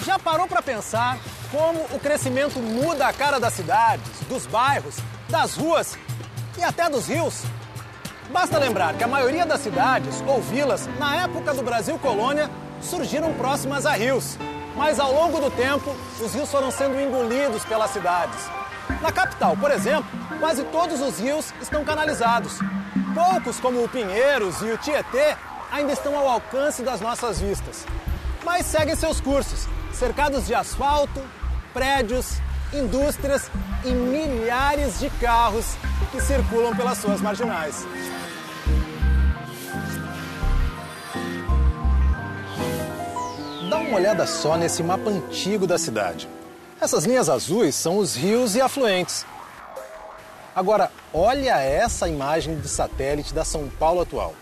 Já parou para pensar como o crescimento muda a cara das cidades, dos bairros, das ruas e até dos rios? Basta lembrar que a maioria das cidades ou vilas, na época do Brasil colônia, surgiram próximas a rios. Mas ao longo do tempo, os rios foram sendo engolidos pelas cidades. Na capital, por exemplo, quase todos os rios estão canalizados. Poucos, como o Pinheiros e o Tietê, ainda estão ao alcance das nossas vistas. Mas seguem seus cursos, cercados de asfalto, prédios, indústrias e milhares de carros que circulam pelas suas marginais. Dá uma olhada só nesse mapa antigo da cidade. Essas linhas azuis são os rios e afluentes. Agora, olha essa imagem de satélite da São Paulo atual.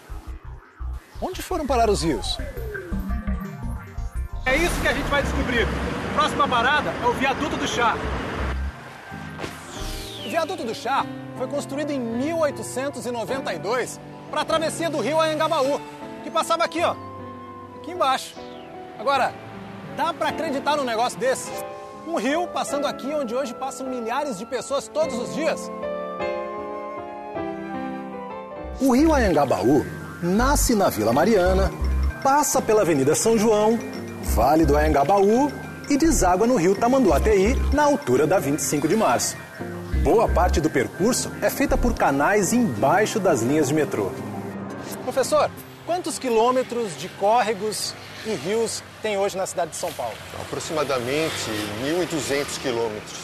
Onde foram parar os rios? É isso que a gente vai descobrir. Próxima parada é o Viaduto do Chá. O Viaduto do Chá foi construído em 1892 para a travessia do rio Anhangabaú, que passava aqui, ó, aqui embaixo. Agora, dá para acreditar num negócio desse? Um rio passando aqui onde hoje passam milhares de pessoas todos os dias. O rio Anhangabaú nasce na Vila Mariana, passa pela Avenida São João, Vale do Anhangabaú e deságua no rio Tamanduateí, na altura da 25 de março. Boa parte do percurso é feita por canais embaixo das linhas de metrô. Professor, quantos quilômetros de córregos e rios tem hoje na cidade de São Paulo? Aproximadamente 1.200 quilômetros.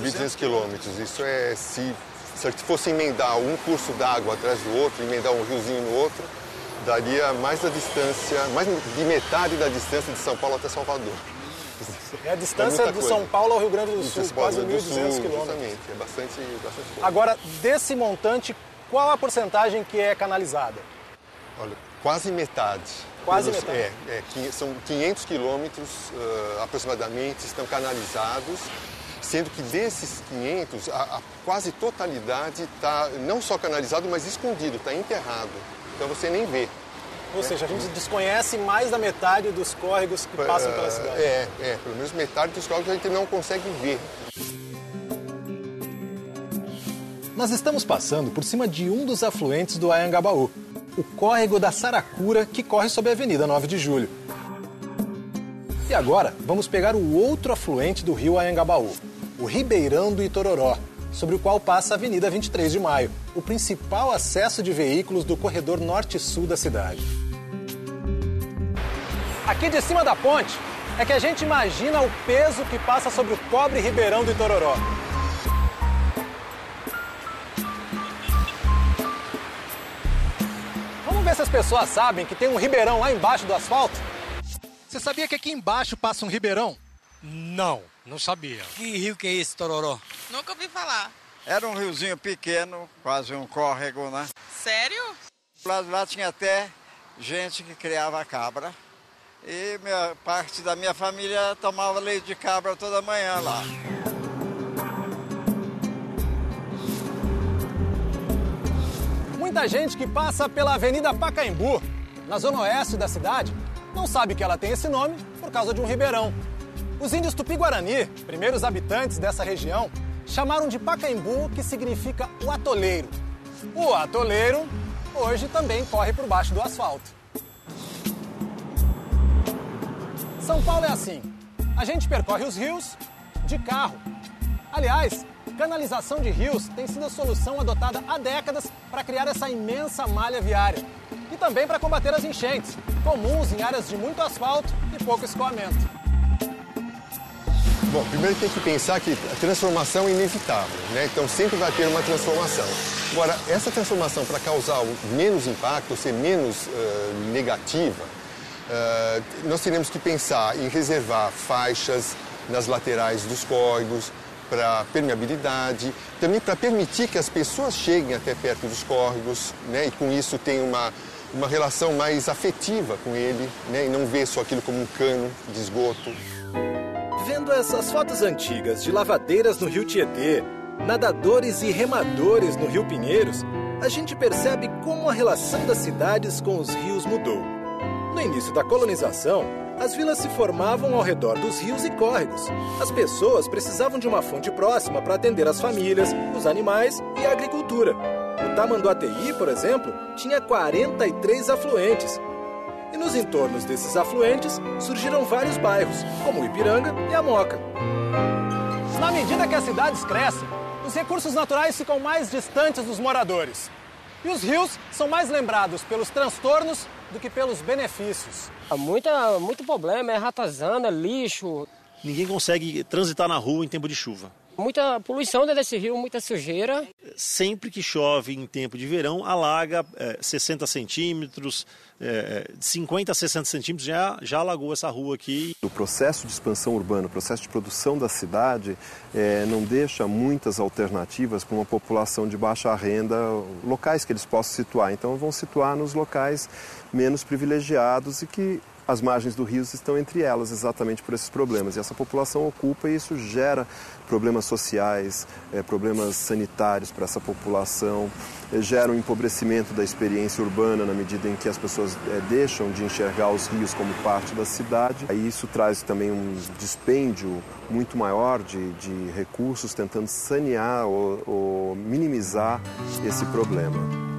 1.200 quilômetros. Isso é, se fosse emendar um curso d'água atrás do outro, emendar um riozinho no outro, daria mais de metade da distância de São Paulo até Salvador. É a distância de São Paulo ao Rio Grande do Sul, quase 1.200 quilômetros. Justamente, é bastante pouco. Agora, desse montante, qual a porcentagem que é canalizada? Olha, quase metade. Quase metade? São 500 quilômetros aproximadamente, estão canalizados, sendo que desses 500, a quase totalidade está não só canalizado, mas escondido, está enterrado. Então você nem vê. Ou seja, a gente desconhece mais da metade dos córregos que passam pela cidade. Pelo menos metade dos córregos a gente não consegue ver. Nós estamos passando por cima de um dos afluentes do Anhangabaú, o córrego da Saracura, que corre sob a Avenida 9 de Julho. E agora, vamos pegar o outro afluente do rio Anhangabaú, o Ribeirão do Itororó, sobre o qual passa a Avenida 23 de Maio, o principal acesso de veículos do corredor norte-sul da cidade. Aqui de cima da ponte é que a gente imagina o peso que passa sobre o pobre Ribeirão do Itororó. Vamos ver se as pessoas sabem que tem um ribeirão lá embaixo do asfalto? Você sabia que aqui embaixo passa um ribeirão? Não sabia. Que rio que é esse, Tororó? Nunca ouvi falar. Era um riozinho pequeno, quase um córrego, né? Sério? Lá tinha até gente que criava cabra. E parte da minha família tomava leite de cabra toda manhã lá. Muita gente que passa pela Avenida Pacaembu, na zona oeste da cidade, não sabe que ela tem esse nome por causa de um ribeirão. Os índios Tupi-Guarani, primeiros habitantes dessa região, chamaram de Pacaembu, que significa o atoleiro. O atoleiro hoje também corre por baixo do asfalto. São Paulo é assim, a gente percorre os rios de carro. Aliás, canalização de rios tem sido a solução adotada há décadas para criar essa imensa malha viária. E também para combater as enchentes, comuns em áreas de muito asfalto e pouco escoamento. Bom, primeiro tem que pensar que a transformação é inevitável, né? Então sempre vai ter uma transformação. Agora, essa transformação para causar menos impacto, ser menos negativa, nós teremos que pensar em reservar faixas nas laterais dos córregos para permeabilidade, também para permitir que as pessoas cheguem até perto dos córregos, né? E com isso tem uma relação mais afetiva com ele, né? E não ver só aquilo como um cano de esgoto. Vendo essas fotos antigas de lavadeiras no Rio Tietê, nadadores e remadores no Rio Pinheiros, a gente percebe como a relação das cidades com os rios mudou. No início da colonização, as vilas se formavam ao redor dos rios e córregos. As pessoas precisavam de uma fonte próxima para atender as famílias, os animais e a agricultura. O Tamanduateí, por exemplo, tinha 43 afluentes. E nos entornos desses afluentes surgiram vários bairros, como o Ipiranga e a Moca. Na medida que as cidades crescem, os recursos naturais ficam mais distantes dos moradores. E os rios são mais lembrados pelos transtornos do que pelos benefícios. Há muito problema, é ratazana, lixo. Ninguém consegue transitar na rua em tempo de chuva. Muita poluição dentro desse rio, muita sujeira. Sempre que chove em tempo de verão, alaga 60 centímetros, 50 a 60 centímetros, já alagou essa rua aqui. O processo de expansão urbana, o processo de produção da cidade, não deixa muitas alternativas para uma população de baixa renda, locais que eles possam situar. Então vão situar nos locais menos privilegiados e que as margens do rio estão entre elas exatamente por esses problemas. E essa população ocupa e isso gera problemas sociais, problemas sanitários para essa população, gera um empobrecimento da experiência urbana na medida em que as pessoas deixam de enxergar os rios como parte da cidade. Aí isso traz também um dispêndio muito maior de recursos tentando sanear ou minimizar esse problema.